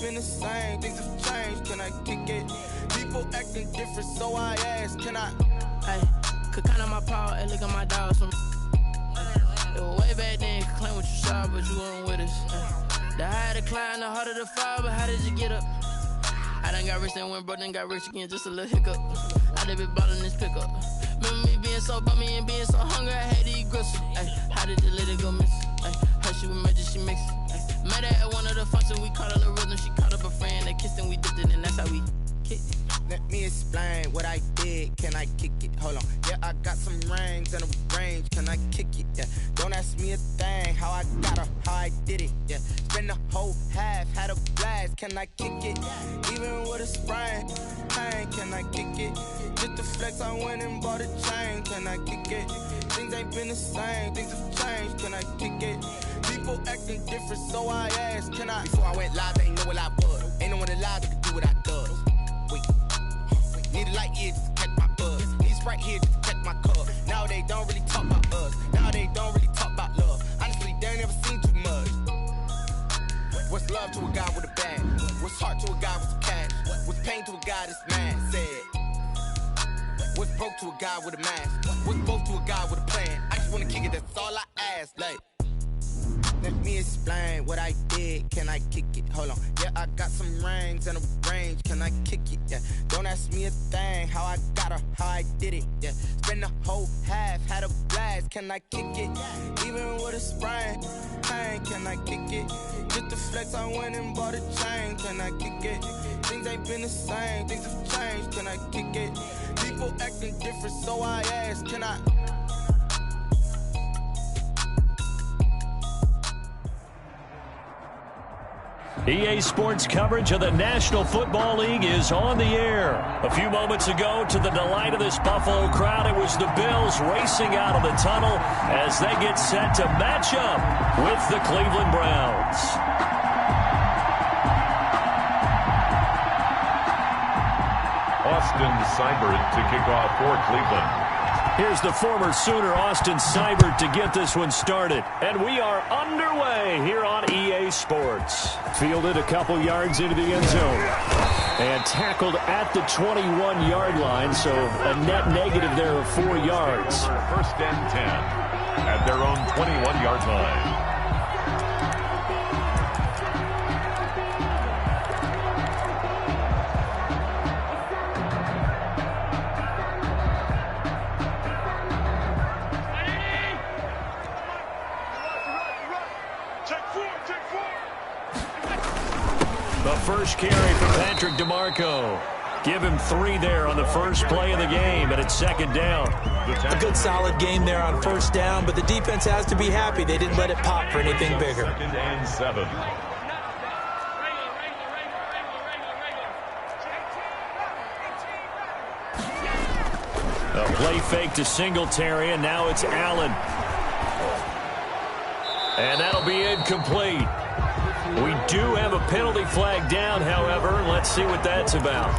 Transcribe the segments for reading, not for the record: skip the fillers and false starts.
been the same, things have changed, can I kick it? People acting different, so I ask, can I? Hey, could count on my power, and look at my dogs from. It was way back then, could claim what you saw, but you weren't with us. The higher the climb, the harder the fall, but how did you get up? I done got rich and went broke, then got rich again, just a little hiccup. I done been ballin' this pickup. Remember me being so bummy and being so hungry, I had to eat gristle. Ay, how did you let it go miss? Ay, how she was magic, she mixed. Met her at one of the functions, we caught her the rhythm, she caught up a friend, they kissed and we dipped it, and that's how we kicked it. Let me explain what I did, can I kick it? Hold on, yeah, I got some rings and a range, can I kick it? Yeah, don't ask me a thing, how I got her, how I did it, yeah. Spend the whole half, had a blast, can I kick it? Even with a sprain, pain, can I kick it? Just the flex, I went and bought a chain, can I kick it? Things ain't been the same, things have changed, can I kick it? People acting different, so I asked, can I? Before I went live, they ain't know what I was. Ain't no one alive that could do what I does. Wait, need a light here just to catch my buzz. Need Sprite here just to catch my cup. Now they don't really talk about us. Now they don't really talk about love. Honestly, they ain't never seen too much. What's love to a guy with a bag? What's heart to a guy with some cash? What's pain to a guy that's mad? Said. What's broke to a guy with a mask? What's both to a guy with a plan? I just wanna kick it, that's all I ask. Like, let me explain what I did, can I kick it? Hold on, yeah, I got some rings and a range, can I kick it? Yeah, don't ask me a thing, how I got her, how I did it? Yeah, spend the whole half, had a blast, can I kick it? Even with a sprain, pain, can I kick it? Just the flex, I went and bought a chain, can I kick it? Things ain't been the same, things have changed, can I kick it? People acting different, so I ask, can I? EA Sports coverage of the National Football League is on the air. A few moments ago, to the delight of this Buffalo crowd, it was the Bills racing out of the tunnel as they get set to match up with the Cleveland Browns. Austin Seibert to kick off for Cleveland. Here's the former Sooner, Austin Seibert, to get this one started. And we are underway here on EA Sports. Fielded a couple yards into the end zone. And tackled at the 21-yard line, so a net negative there of 4 yards. First and 10 at their own 21-yard line. First carry for Patrick DeMarco. Give him 3 there on the first play of the game, and it's second down. A good solid game there on first down, but the defense has to be happy they didn't let it pop for anything bigger. Second and 7. A play fake to Singletary, and now it's Allen. And that'll be incomplete. We do have a penalty flag down, however. Let's see what that's about.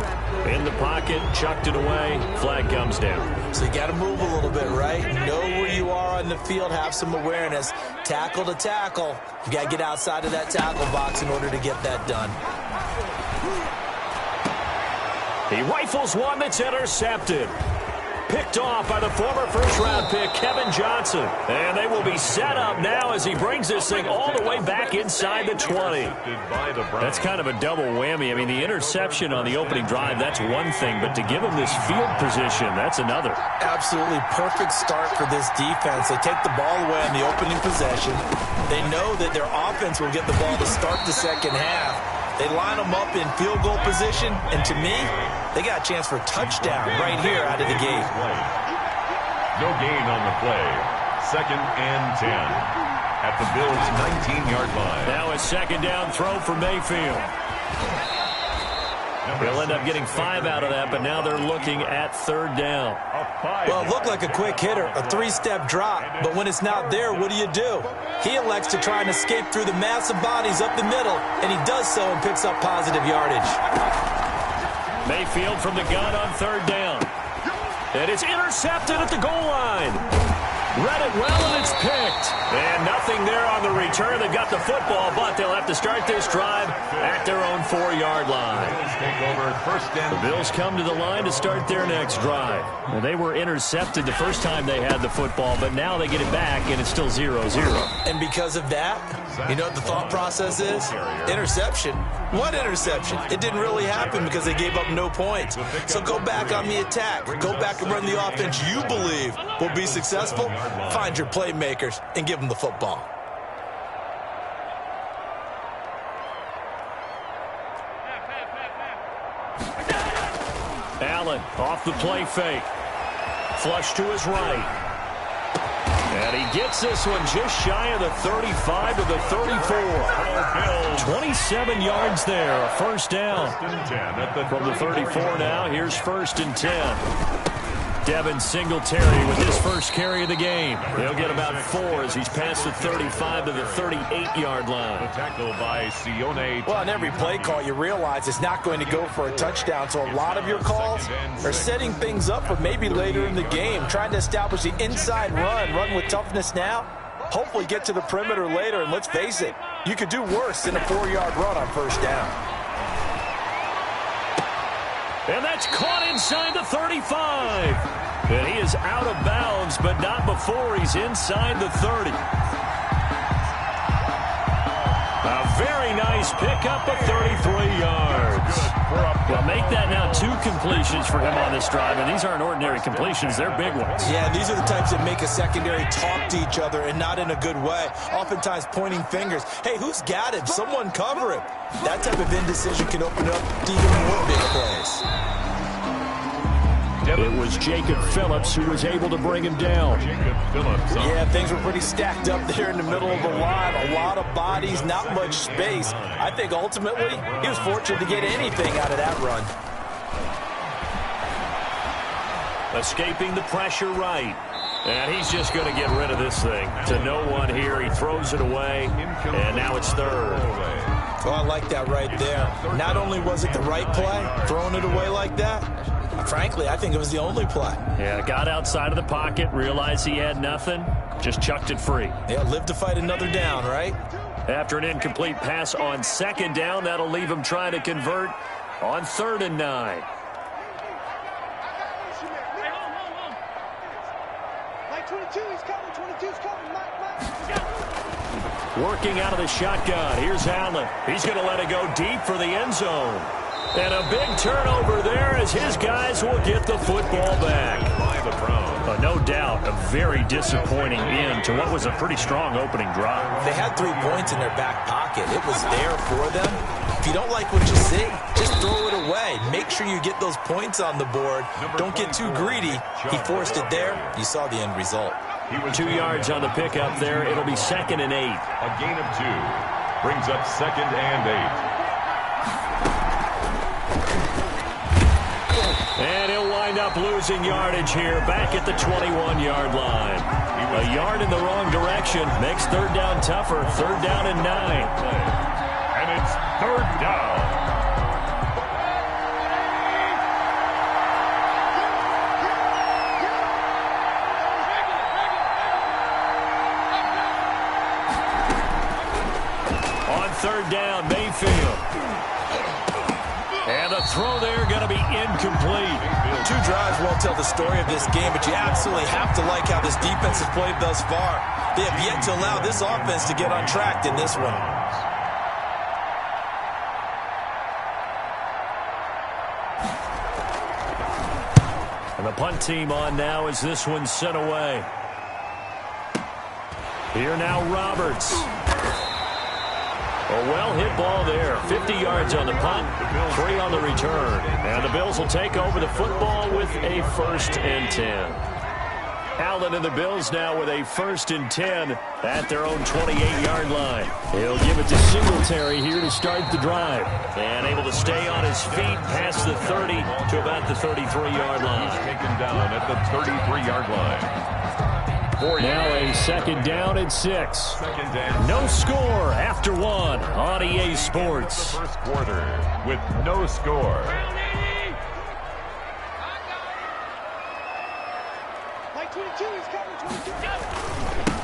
In the pocket, chucked it away, flag comes down. So you got to move a little bit, right? Know where you are on the field, have some awareness. Tackle to tackle. You got to get outside of that tackle box in order to get that done. He rifles one that's intercepted. Picked off by the former first-round pick, Kevin Johnson. And they will be set up now as he brings this thing all the way back inside the 20. That's kind of a double whammy. I mean, the interception on the opening drive, that's one thing. But to give him this field position, that's another. Absolutely perfect start for this defense. They take the ball away on the opening possession. They know that their offense will get the ball to start the second half. They line them up in field goal position, and to me, they got a chance for a touchdown right here out of the gate. No gain on the play. Second and 10 at the Bills' 19-yard line. Now a second down throw for Mayfield. They'll end up getting 5 out of that, but now they're looking at third down. Well, it looked like a quick hitter, a 3-step drop, but when it's not there, what do? He elects to try and escape through the massive bodies up the middle, and he does so and picks up positive yardage. Mayfield from the gun on third down. And it's intercepted at the goal line. Read it well, and it's picked. And nothing there on the return. They've got the football, but they'll have to start this drive at their own 4-yard line. The Bills come to the line to start their next drive. Well, they were intercepted the first time they had the football, but now they get it back, and it's still 0-0. And because of that, you know what the thought process is? Interception. What interception? It didn't really happen because they gave up no points. So go back on the attack. Go back and run the offense you believe will be successful. Find your playmakers and give them the football. Allen off the play fake. Flush to his right. And he gets this one just shy of the 35 to the 34. 27 yards there, a first down. From the 34 now, here's 1st and 10. Devin Singletary with his first carry of the game. He'll get about 4 as he's past the 35 to the 38-yard line. Tackle by Sione. Well, on every play call, you realize it's not going to go for a touchdown. So a lot of your calls are setting things up for maybe later in the game, trying to establish the inside run with toughness now. Hopefully get to the perimeter later, and let's face it, you could do worse than a 4-yard run on first down. And that's caught inside the 35. And he is out of bounds, but not before he's inside the 30. A very nice pickup of 33 yards. Well, make that now 2 completions for him on this drive, and these aren't ordinary completions. They're big ones. Yeah, these are the types that make a secondary talk to each other, and not in a good way. Oftentimes pointing fingers. Hey, who's got him? Someone cover him. That type of indecision can open up to even more big plays. It was Jacob Phillips who was able to bring him down. Yeah, things were pretty stacked up there in the middle of the line. A lot of bodies, not much space. I think ultimately he was fortunate to get anything out of that run. Escaping the pressure right. And he's just going to get rid of this thing. To no one here. He throws it away. And now it's 3rd. Oh, I like that right there. Not only was it the right play, throwing it away like that, frankly, I think it was the only play. Yeah, got outside of the pocket, realized he had nothing, just chucked it free. Yeah, live to fight another down, right? After an incomplete pass on 2nd down, that'll leave him trying to convert on 3rd and 9. Working out of the shotgun. Here's Allen. He's going to let it go deep for the end zone. And a big turnover there as his guys will get the football back. No doubt a very disappointing end to what was a pretty strong opening drive. They had 3 points in their back pocket. It was there for them. If you don't like what you see, just throw it away. Make sure you get those points on the board. Don't get too greedy. He forced it there. You saw the end result. 2 yards on the pickup there. It'll be 2nd and 8. A gain of 2 brings up 2nd and 8. And he'll wind up losing yardage here back at the 21-yard line. A yard in the wrong direction makes 3rd down tougher. 3rd down and 9. And it's 3rd down. On 3rd down, Mayfield. And the throw there going to be incomplete. 2 drives won't tell the story of this game, but you absolutely have to like how this defense has played thus far. They have yet to allow this offense to get on track in this one. And the punt team on now as this one's sent away. Here now Roberts. A well-hit ball there. 50 yards on the punt, 3 on the return. And the Bills will take over the football with a 1st and 10. Allen and the Bills now with a 1st and 10 at their own 28-yard line. He'll give it to Singletary here to start the drive. And able to stay on his feet past the 30 to about the 33-yard line. He's taken down at the 33-yard line. Now a 2nd down and 6. No score after 1 on EA Sports. First quarter with no score. Like 22,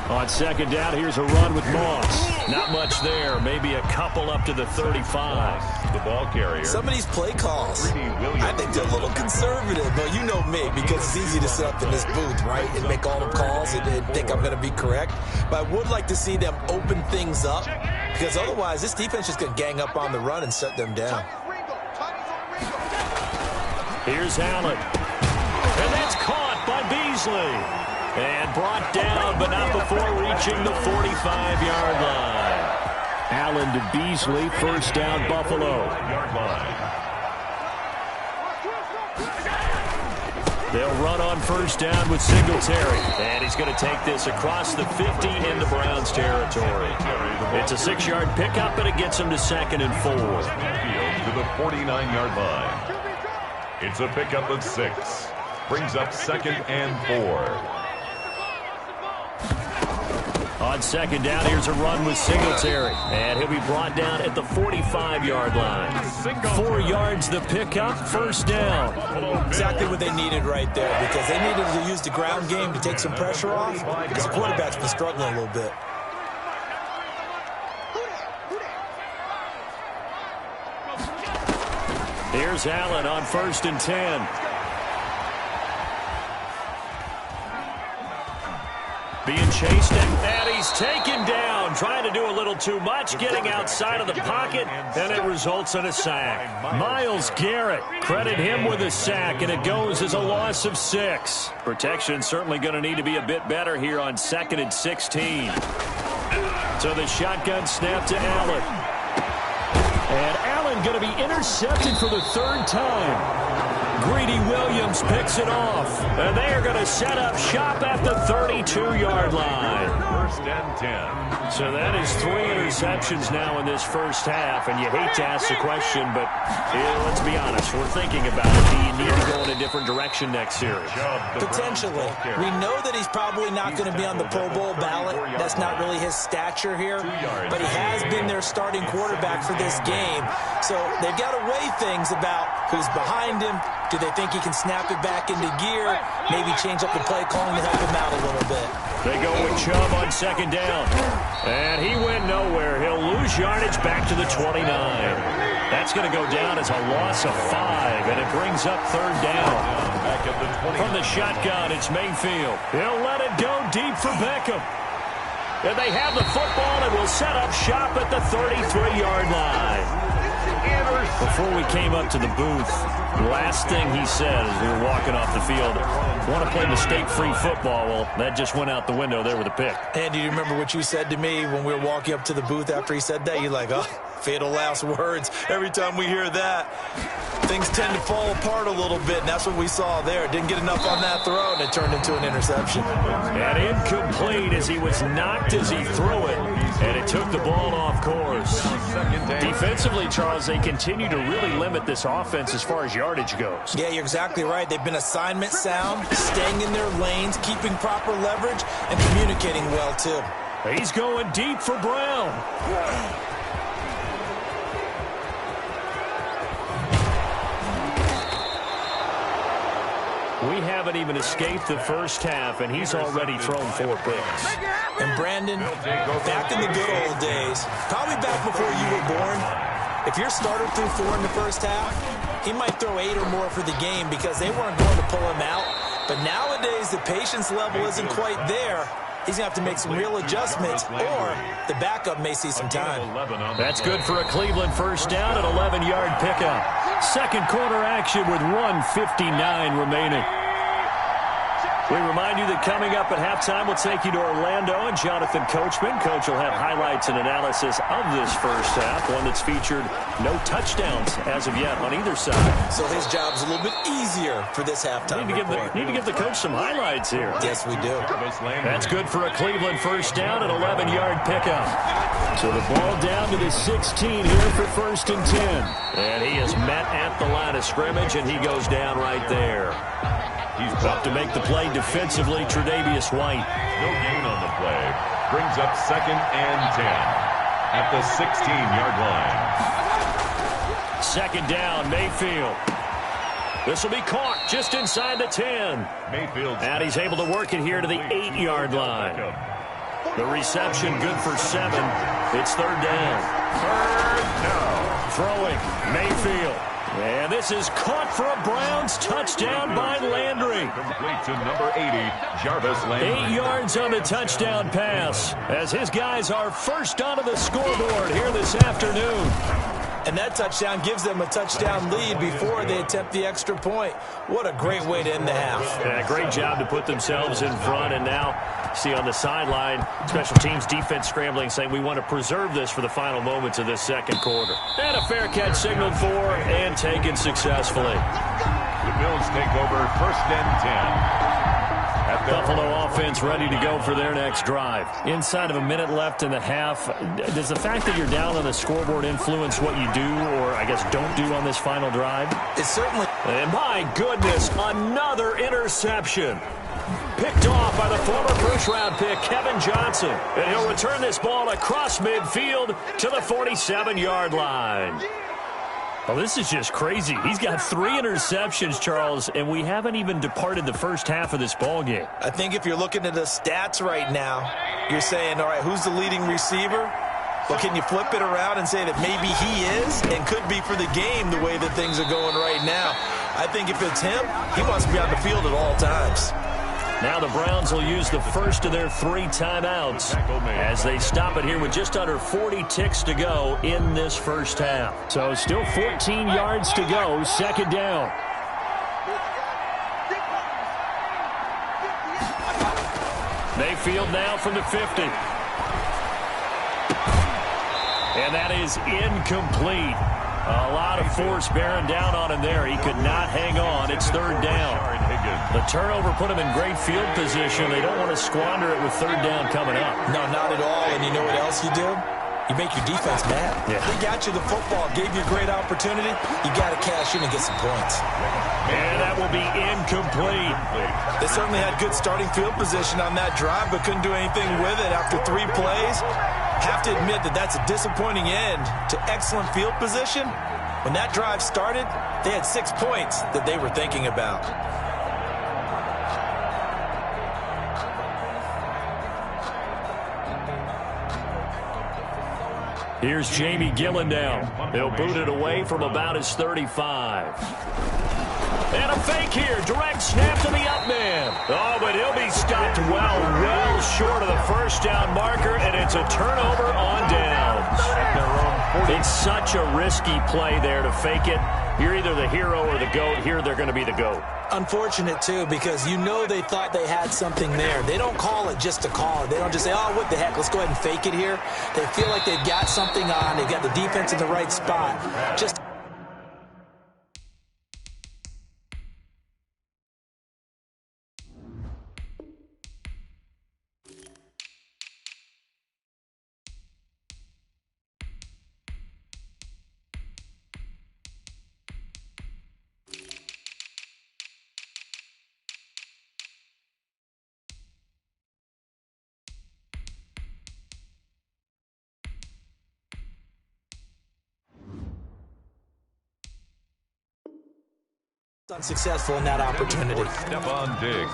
On second down, here's a run with Moss. Not much there. Maybe a couple up to the 35. The ball carrier. Some of these play calls, I think they're a little conservative. But you know me, because it's easy to sit up in this booth, right, and make all the calls and think I'm going to be correct. But I would like to see them open things up, because otherwise this defense is going to gang up on the run and shut them down. Here's Allen. And that's caught by Beasley. And brought down, but not before reaching the 45-yard line. Allen to Beasley, first down, Buffalo. They'll run on first down with Singletary. And he's going to take this across the 50 into Browns territory. It's a 6-yard pickup, and it gets him to 2nd and 4. To the 49-yard line. It's a pickup of 6. Brings up 2nd and 4. On second down, here's a run with Singletary. And he'll be brought down at the 45-yard line. 4 yards the pickup, first down. Exactly what they needed right there, because they needed to use the ground game to take some pressure off, because the quarterback's been struggling a little bit. Here's Allen on 1st and 10. Being chased, and he's taken down. Trying to do a little too much, getting outside of the pocket, and it results in a sack. Myles Garrett, credit him with a sack, and it goes as a loss of 6. Protection certainly going to need to be a bit better here on 2nd and 16. So the shotgun snap to Allen. And Allen going to be intercepted for the 3rd time. Greedy Williams picks it off, and they are going to set up shop at the 32-yard line. 1st and 10. So that is 3 interceptions now in this first half, and you hate to ask the question, but let's be honest, we're thinking about it. Do you need to go in a different direction next series? Potentially. We know that he's probably not going to be on the Pro Bowl ballot. That's not really his stature here, but he has been their starting quarterback for this game. So they've got to weigh things about who's behind him. Do they think he can snap it back into gear? Maybe change up the play calling to help him out a little bit. They go with Chubb on second down. And he went nowhere. He'll lose yardage back to the 29. That's going to go down as a loss of 5, and it brings up 3rd down. From the shotgun, it's Mayfield. He'll let it go deep for Beckham. And they have the football and will set up shop at the 33-yard line. Before we came up to the booth, the last thing he said as we were walking off the field, want to play mistake-free football. Well, that just went out the window there with a pick. And do you remember what you said to me when we were walking up to the booth after he said that? You're like, oh, fatal last words. Every time we hear that, things tend to fall apart a little bit, and that's what we saw there. Didn't get enough on that throw, and it turned into an interception. And incomplete as he was knocked as he threw it, and it took the ball off course. Defensively, Charles, they continue to really limit this offense as far as yardage goes. Yeah, you're exactly right. They've been assignment sound, staying in their lanes, keeping proper leverage, and communicating well, too. He's going deep for Brown. We haven't even escaped the first half, and he's already thrown 4 picks. And Brandon, back in the good old days, probably back before you were born, if your starter threw 4 in the first half, he might throw 8 or more for the game because they weren't going to pull him out. But nowadays, the patience level isn't quite there. He's going to have to make some real adjustments, or the backup may see some time. That's good for a Cleveland first down, an 11-yard pickup. Second quarter action with 1:59 remaining. We remind you that coming up at halftime, we'll take you to Orlando and Jonathan Coachman. Coach will have highlights and analysis of this first half, one that's featured no touchdowns as of yet on either side. So his job's a little bit easier for this halftime. Need to give the coach some highlights here. Yes, we do. That's good for a Cleveland first down, an 11-yard pickup. So the ball down to the 16 here for 1st and 10. And he is met at the line of scrimmage, and he goes down right there. He's up to make the play defensively, Tre'Davious White. No gain on the play. Brings up 2nd and 10 at the 16-yard line. 2nd down, Mayfield. This will be caught just inside the 10. Mayfield. And he's able to work it here to the 8-yard line. The reception good for 7. It's third down. Third down. Throwing, Mayfield. And this is caught for a Browns touchdown by Landry. Complete to number 80, Jarvis Landry. 8 yards on the touchdown pass as his guys are first onto the scoreboard here this afternoon. And that touchdown gives them a touchdown lead before they attempt the extra point. What a great way to end the half. Yeah, great job to put themselves in front. And now, see on the sideline, special teams defense scrambling, saying we want to preserve this for the final moments of this second quarter. And a fair catch signaled for and taken successfully. The Bills take over first and 10. Buffalo offense ready to go for their next drive. Inside of a minute left in the half, does the fact that you're down on the scoreboard influence what you do or, I guess, don't do on this final drive? It certainly... And my goodness, another interception. Picked off by the former first-round pick, Kevin Johnson. And he'll return this ball across midfield to the 47-yard line. Well, this is just crazy. He's got 3 interceptions, Charles, and we haven't even departed the first half of this ball game. I think if you're looking at the stats right now, you're saying, all right, who's the leading receiver? Well, can you flip it around and say that maybe he is and could be for the game the way that things are going right now? I think if it's him, he wants to be on the field at all times. Now the Browns will use the first of their 3 timeouts as they stop it here with just under 40 ticks to go in this first half. So still 14 yards to go, second down. Mayfield now from the 50. And that is incomplete. A lot of force bearing down on him there. He could not hang on. It's third down. The turnover put him in great field position. They don't want to squander it with third down coming up. No, not at all. And you know what else you do? You make your defense mad. Yeah. They got you the football, gave you a great opportunity. You got to cash in and get some points. And that will be incomplete. They certainly had good starting field position on that drive, but couldn't do anything with it after 3 plays. Have to admit that that's a disappointing end to excellent field position. When that drive started, they had 6 points that they were thinking about. Here's Jamie Gillen now. They'll boot it away from about his 35. And a fake here. Direct snap to the up man. Oh, but he'll be stopped well short of the first down marker, and it's a turnover on downs. It's such a risky play there to fake it. You're either the hero or the GOAT. Here they're going to be the GOAT. Unfortunate, too, because you know they thought they had something there. They don't call it just to call it. They don't just say, oh, what the heck, let's go ahead and fake it here. They feel like they've got something on. They've got the defense in the right spot. Just unsuccessful in that opportunity. Stephon Diggs,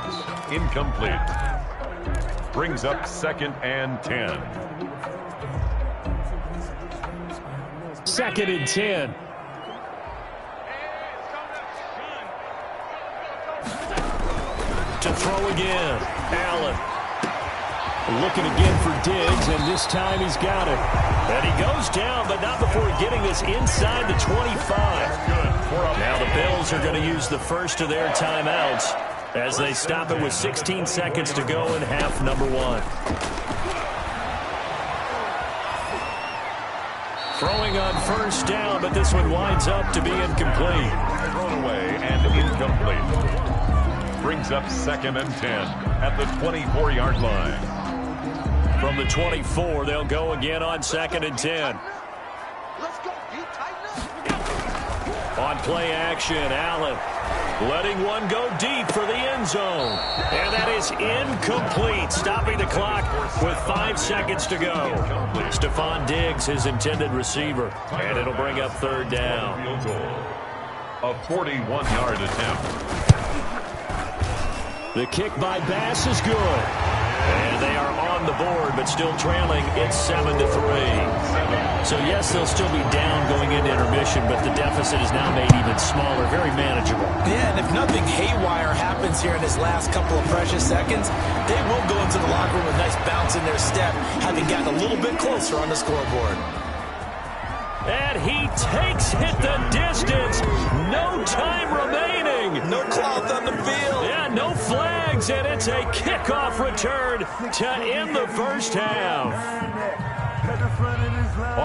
incomplete. Brings up second and 10. Second and 10. To throw again. Allen. Looking again for Diggs, and this time he's got it. And he goes down, but not before getting this inside the 25. Now the Bills are going to use the first of their timeouts as they stop it with 16 seconds to go in half number 1. Throwing on first down, but this one winds up to be incomplete. Thrown away and incomplete. Brings up second and 10 at the 24-yard line. From the 24, they'll go again on second and 10. On play action, Allen letting one go deep for the end zone. And that is incomplete, stopping the clock with 5 seconds to go. Stephon Diggs, his intended receiver. And it'll bring up third down. A 41-yard attempt. The kick by Bass is good. And they are on the board, but still trailing. It's 7-3. So, yes, they'll still be down going into intermission, but the deficit is now made even smaller, very manageable. Yeah, and if nothing haywire happens here in his last couple of precious seconds, they will go into the locker room with a nice bounce in their step, having gotten a little bit closer on the scoreboard. And he takes it the distance. No time remaining. No cloth on the field. Yeah, no flags, and it's a kickoff return to end the first half.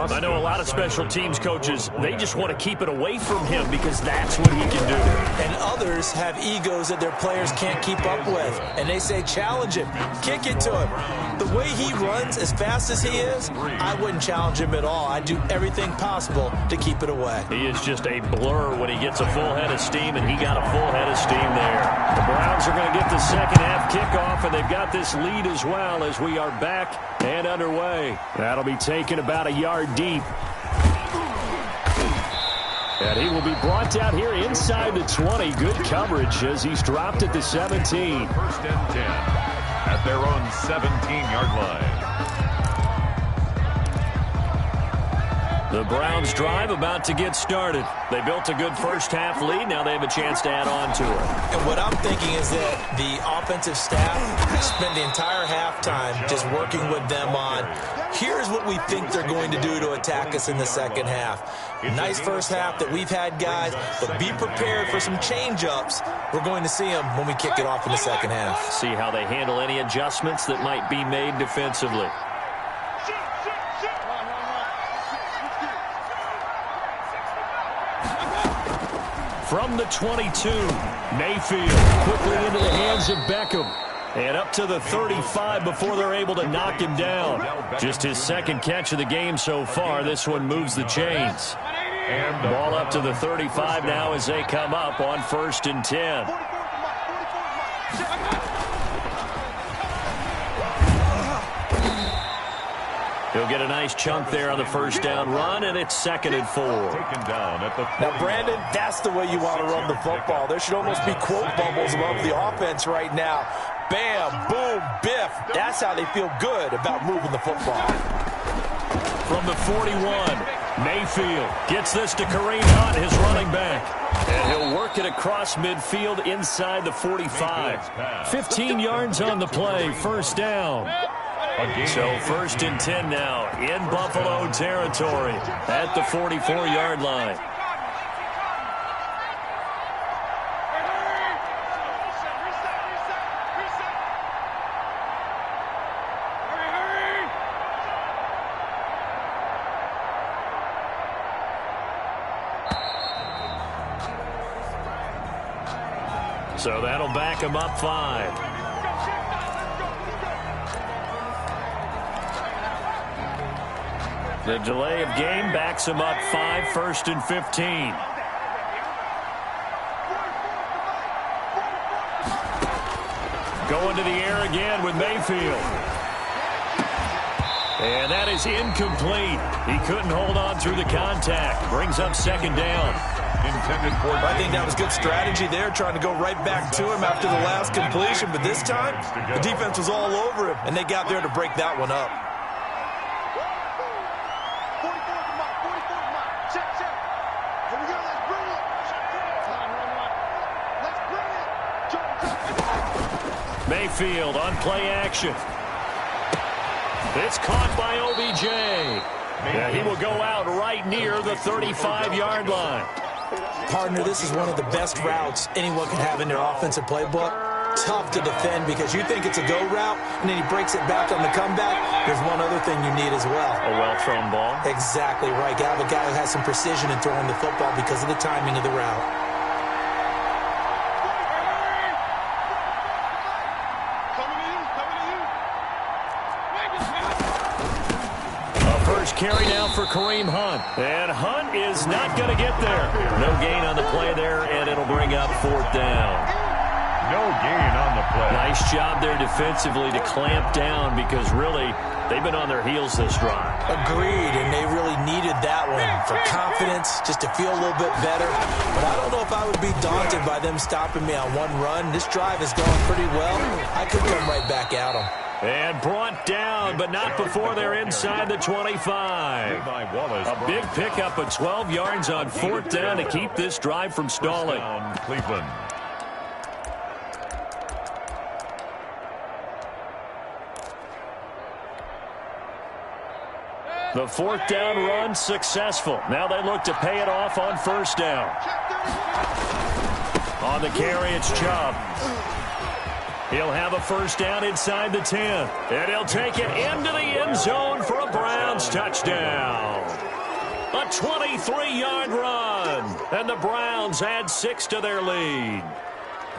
I know a lot of special teams coaches, they just want to keep it away from him because that's what he can do. And others have egos that their players can't keep up with. And they say, challenge him, kick it to him. The way he runs as fast as he is, I wouldn't challenge him at all. I'd do everything possible to keep it away. He is just a blur when he gets a full head of steam, and he got a full head of steam there. The Browns are going to get the second half kickoff, and they've got this lead as well as we are back and underway. That'll be taken about a yard deep. And he will be brought down here inside the 20. Good coverage as he's dropped at the 17. First and 10 at their own 17-yard line. The Browns drive about to get started. They built a good first half lead. Now they have a chance to add on to it. And what I'm thinking is that the offensive staff spent the entire halftime just working with them on, here's what we think they're going to do to attack us in the second half. Nice first half that we've had, guys, but be prepared for some change-ups. We're going to see them when we kick it off in the second half. See how they handle any adjustments that might be made defensively. From the 22, Mayfield quickly into the hands of Beckham. And up to the 35 before they're able to knock him down. Just his second catch of the game so far. This one moves the chains. Ball up to the 35 now as they come up on 1st and 10. He'll get a nice chunk there on the first down run, and it's 2nd and 4. Now, Brandon, that's the way you want to run the football. There should almost be quote bubbles above the offense right now. Bam, boom, biff. That's how they feel good about moving the football. From the 41, Mayfield gets this to Kareem Hunt, his running back. And he'll work it across midfield inside the 45. 15 yards on the play, first down. So 1st and 10 now in Buffalo territory at the 44-yard line. So that'll back him up 5. The delay of game backs him up 5, 1st and 15. Going to the air again with Mayfield. And that is incomplete. He couldn't hold on through the contact. Brings up 2nd down. I think that was good strategy there, trying to go right back to him after the last completion. But this time, the defense was all over him, and they got there to break that one up. Mayfield on play action. It's caught by OBJ. Yeah, he will go out right near the 35-yard line. Partner, this is one of the best routes anyone can have in their offensive playbook. Tough to defend because you think it's a go route, and then he breaks it back on the comeback. There's one other thing you need as well. A well-thrown ball. Exactly right. Got a guy who has some precision in throwing the football because of the timing of the route. Carry now for Kareem Hunt. And Hunt is not going to get there. No gain on the play there, and it'll bring up 4th down. No gain on the play. Nice job there defensively to clamp down because really they've been on their heels this drive. Agreed, and they really needed that one for confidence, just to feel a little bit better. But I don't know if I would be daunted by them stopping me on one run. This drive is going pretty well. I could come right back at them. And brought down, but not before they're inside the 25. A big pickup of 12 yards on 4th down to keep this drive from stalling. Cleveland. The 4th down run successful. Now they look to pay it off on 1st down. On the carry, it's Chubb. He'll have a 1st down inside the 10. And he'll take it into the end zone for a Browns touchdown. A 23-yard run. And the Browns add 6 to their lead.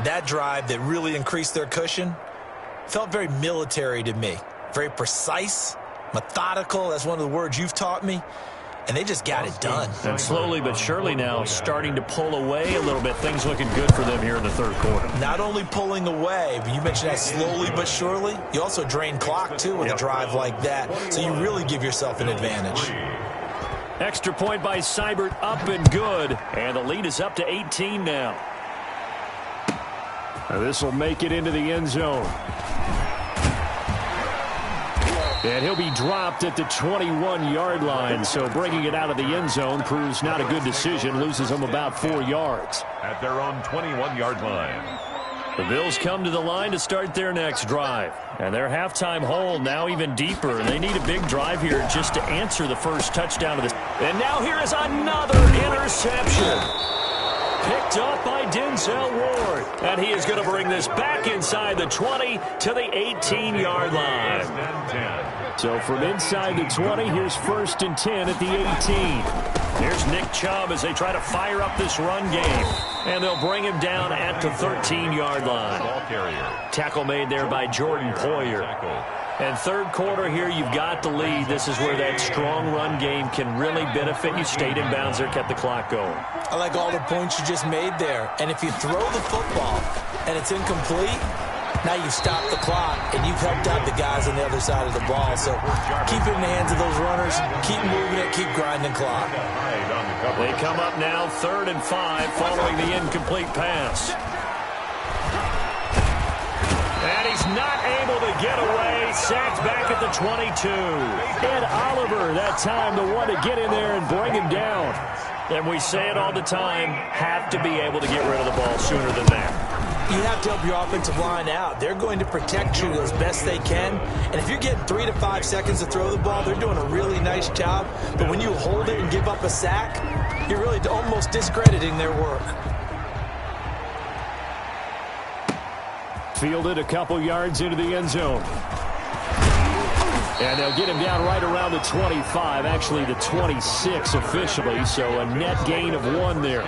That drive that really increased their cushion felt very military to me. Very precise, methodical. That's one of the words you've taught me. And they just got it done. And slowly but surely now starting to pull away a little bit. Things looking good for them here in the 3rd quarter. Not only pulling away, but you mentioned that slowly but surely. You also drain clock, too, with a drive like that. So you really give yourself an advantage. Extra point by Seibert, up and good. And the lead is up to 18 now. This will make it into the end zone. And he'll be dropped at the 21-yard line, so bringing it out of the end zone proves not a good decision. Loses them about 4 yards. At their own 21-yard line. The Bills come to the line to start their next drive. And their halftime hole now even deeper. They need a big drive here just to answer the first touchdown of this. And now here is another interception. Picked up by Denzel Ward. And he is going to bring this back inside the 20 to the 18-yard line. So from inside the 20, here's 1st and 10 at the 18. Here's Nick Chubb as they try to fire up this run game. And they'll bring him down at the 13-yard line. Tackle made there by Jordan Poyer. And 3rd quarter here, you've got the lead. This is where that strong run game can really benefit you. Stayed in bounds there, kept the clock going. I like all the points you just made there. And if you throw the football and it's incomplete, now you've stopped the clock and you've helped out the guys on the other side of the ball. So keep it in the hands of those runners. Keep moving it. Keep grinding clock. They come up now 3rd and 5 following the incomplete pass. And he's not able to get away. Sacked back at the 22. Ed Oliver, that time, the one to get in there and bring him down. And we say it all the time, have to be able to get rid of the ball sooner than that. You have to help your offensive line out. They're going to protect you as best they can. And if you're getting 3 to 5 seconds to throw the ball, they're doing a really nice job. But when you hold it and give up a sack, you're really almost discrediting their work. Fielded a couple yards into the end zone. And they'll get him down right around the 25, actually the 26 officially, so a net gain of 1 there.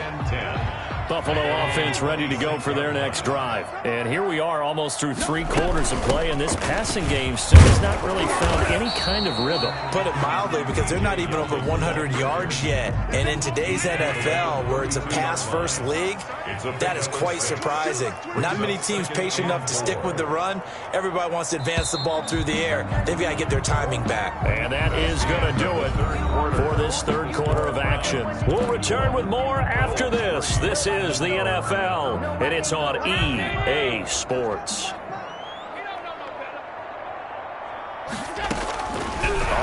Buffalo offense ready to go for their next drive. And here we are almost through 3 quarters of play, and this passing game still has not really found any kind of rhythm. Put it mildly, because they're not even over 100 yards yet. And in today's NFL, where it's a pass-first league, that is quite surprising. Not many teams patient enough to stick with the run. Everybody wants to advance the ball through the air. They've got to get their timing back. And that is going to do it for this 3rd quarter of action. We'll return with more after this. This is the NFL, and it's on EA Sports.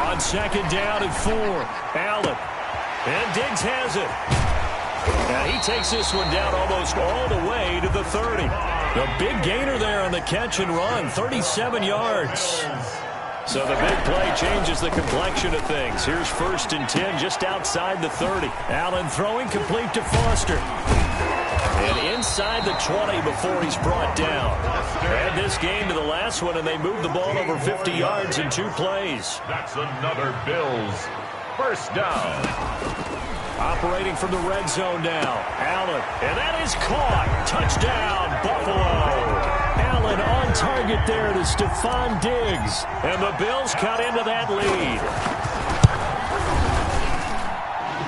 On 2nd down and 4, Allen. And Diggs has it. And he takes this one down almost all the way to the 30. The big gainer there on the catch and run, 37 yards. So the big play changes the complexion of things. Here's 1st and 10 just outside the 30. Allen throwing complete to Foster. And inside the 20 before he's brought down. Add this game to the last one, and they moved the ball over 50 yards in 2 plays. That's another Bills 1st down. Operating from the red zone now. Allen, and that is caught. Touchdown, Buffalo. Allen on target there to Stephon Diggs. And the Bills cut into that lead.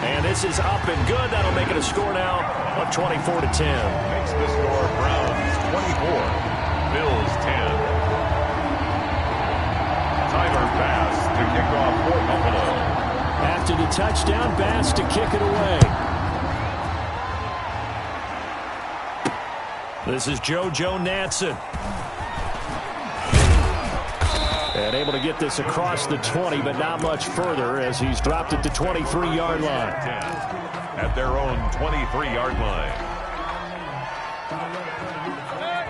And this is up and good. That'll make it a score now of 24-10. Makes the score Browns Bills 10. Tyler Bass to kick off for Buffalo. After the touchdown, Bass to kick it away. This is JoJo Natson. And able to get this across the 20, but not much further as he's dropped at the 23-yard line. At their own 23-yard line.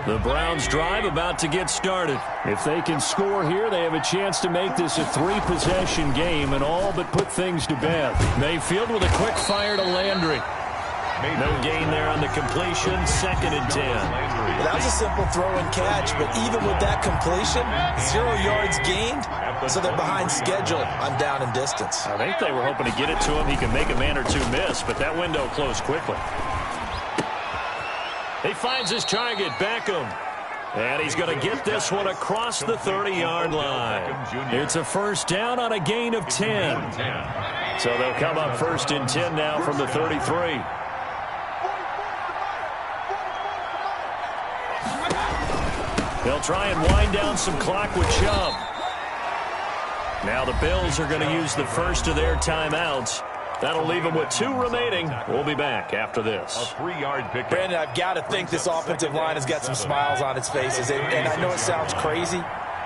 The Browns drive about to get started. If they can score here, they have a chance to make this a 3-possession game and all but put things to bed. Mayfield with a quick fire to Landry. No gain there on the completion, 2nd and 10. That was a simple throw and catch, but even with that completion, 0 yards gained, so they're behind schedule on down and distance. I think they were hoping to get it to him. He can make a man or two miss, but that window closed quickly. He finds his target, Beckham. And he's going to get this one across the 30-yard line. It's a first down on a gain of 10. So they'll come up 1st and 10 now from the 33. They'll try and wind down some clock with Chubb. Now the Bills are going to use the first of their timeouts. That'll leave them with 2 remaining. We'll be back after this. A 3-yard pick. Brandon, I've got to think this offensive line has got some smiles on its faces. And I know it sounds crazy,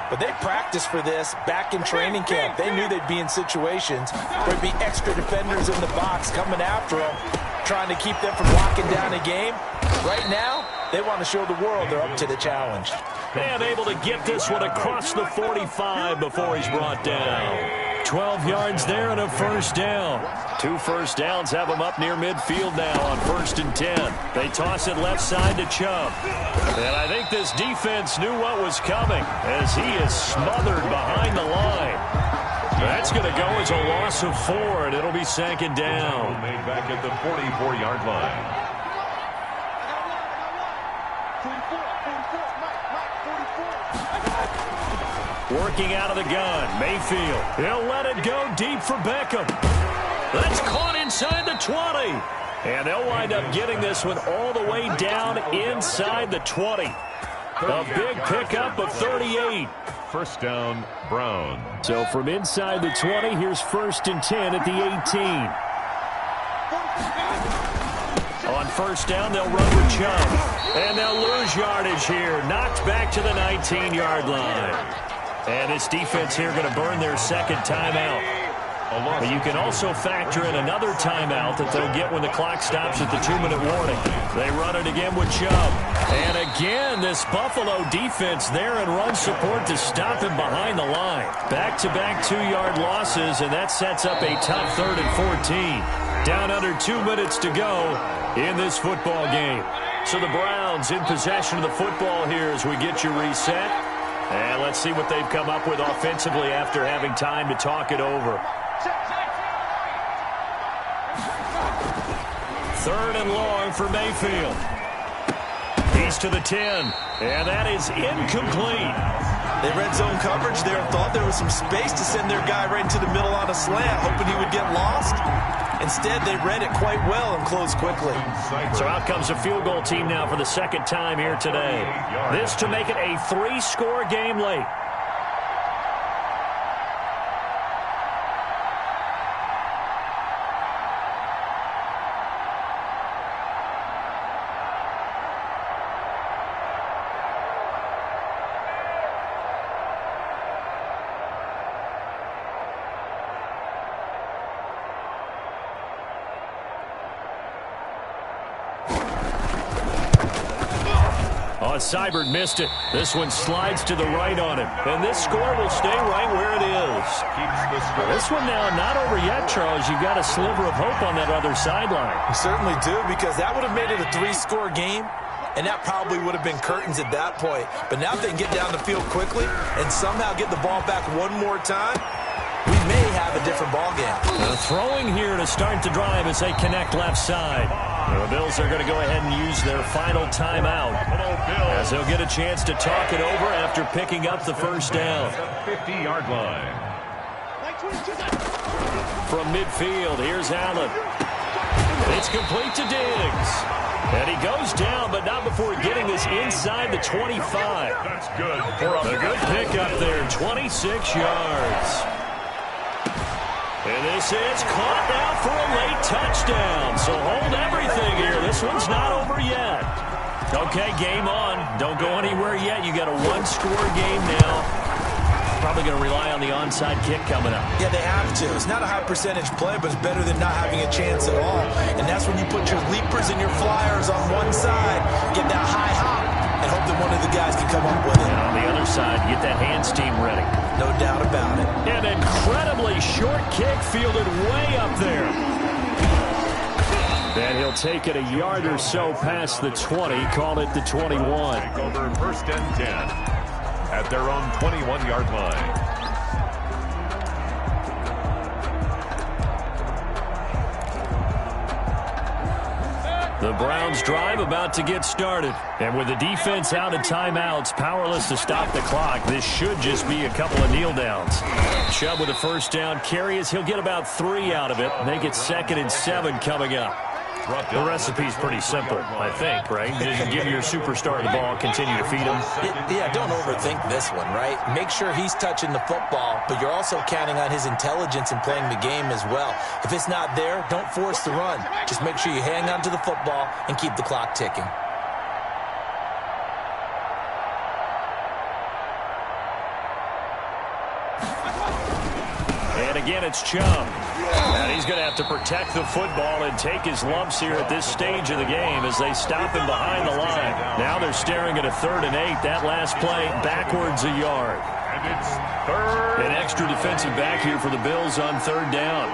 but they practiced for this back in training camp. They knew they'd be in situations where there'd be extra defenders in the box coming after them, trying to keep them from locking down a game. Right now, they want to show the world they're up to the challenge. And able to get this one across the 45 before he's brought down. 12 yards there and a first down. 2 first downs have them up near midfield now on 1st and 10. They toss it left side to Chubb. And I think this defense knew what was coming as he is smothered behind the line. That's going to go as a loss of 4, and it'll be 2nd down. Made back at the 44-yard line. Working out of the gun, Mayfield. He'll let it go deep for Beckham. That's caught inside the 20. And they'll wind up getting this one all the way down inside the 20. A big pickup of 38. First down, Brown. So from inside the 20, here's 1st and 10 at the 18. On first down, they'll run with Chubb. And they'll lose yardage here. Knocked back to the 19-yard line. And this defense here going to burn their 2nd timeout. But you can also factor in another timeout that they'll get when the clock stops at the 2-minute warning. They run it again with Chubb. And again, this Buffalo defense there in run support to stop him behind the line. Back-to-back 2-yard losses, and that sets up a tough 3rd and 14. Down under 2 minutes to go in this football game. So the Browns in possession of the football here as we get you reset. And let's see what they've come up with offensively after having time to talk it over. 3rd and long for Mayfield. He's to the 10, and that is incomplete. They red zone coverage there and thought there was some space to send their guy right into the middle on a slant, hoping he would get lost. Instead, they read it quite well and closed quickly. So out comes a field goal team now for the 2nd time here today. This to make it a 3-score game late. Oh, Seibert missed it. This one slides to the right on him. And this score will stay right where it is. This one now not over yet, Charles. You've got a sliver of hope on that other sideline. You certainly do, because that would have made it a 3-score game, and that probably would have been curtains at that point. But now if they can get down the field quickly and somehow get the ball back one more time, we may have a different ball game. Throwing here to start the drive as they connect left side. The Bills are going to go ahead and use their final timeout as they'll get a chance to talk it over after picking up the first down. 50-yard line. From midfield, here's Allen. It's complete to Diggs. And he goes down, but not before getting this inside the 25. That's good. A good pickup there, 26 yards. And this is caught now for a late touchdown. So hold everything here. This one's not over yet. Okay, game on. Don't go anywhere yet. You got a one-score game now. Probably going to rely on the onside kick coming up. Yeah, they have to. It's not a high-percentage play, but it's better than not having a chance at all. And that's when you put your leapers and your flyers on one side, get that high hop, and hope that one of the guys can come up with it. And on the other side, get that hands team ready. No doubt about it. An incredibly short kick fielded way up there. And he'll take it a yard or so past the 20, call it the 21. Over 1st and 10. At their own 21-yard line. The Browns drive about to get started. And with the defense out of timeouts, powerless to stop the clock, this should just be a couple of kneel downs. Chubb with a first down carry as he'll get about 3 out of it. Make it 2nd and 7 coming up. The recipe's pretty simple, I think, right? Just give your superstar the ball, continue to feed him. Yeah, don't overthink this one, right? Make sure he's touching the football, but you're also counting on his intelligence in playing the game as well. If it's not there, don't force the run. Just make sure you hang on to the football and keep the clock ticking. And again, it's Chubb. And he's going to have to protect the football and take his lumps here at this stage of the game as they stop him behind the line. Now they're staring at a 3rd and 8. That last play backwards a yard. And it's 3rd. An extra defensive back here for the Bills on 3rd down.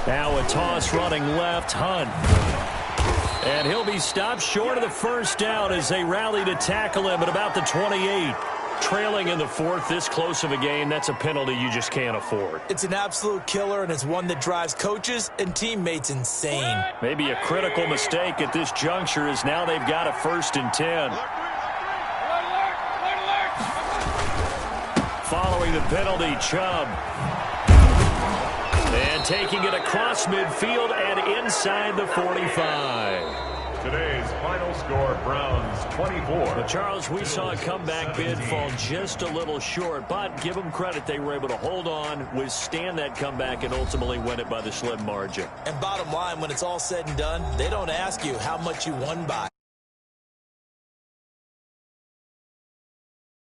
Now a toss running left, Hunt. And he'll be stopped short of the first down as they rally to tackle him at about the 28. Trailing in the 4th, this close of a game, that's a penalty you just can't afford. It's an absolute killer, and it's one that drives coaches and teammates insane. Maybe a critical mistake at this juncture as now they've got a 1st and 10. Following the penalty, Chubb. And taking it across midfield and inside the 45. Today's final score, Browns 24. But Charles, we saw a comeback bid fall just a little short, but give them credit. They were able to hold on, withstand that comeback, and ultimately win it by the slim margin. And bottom line, when it's all said and done, they don't ask you how much you won by.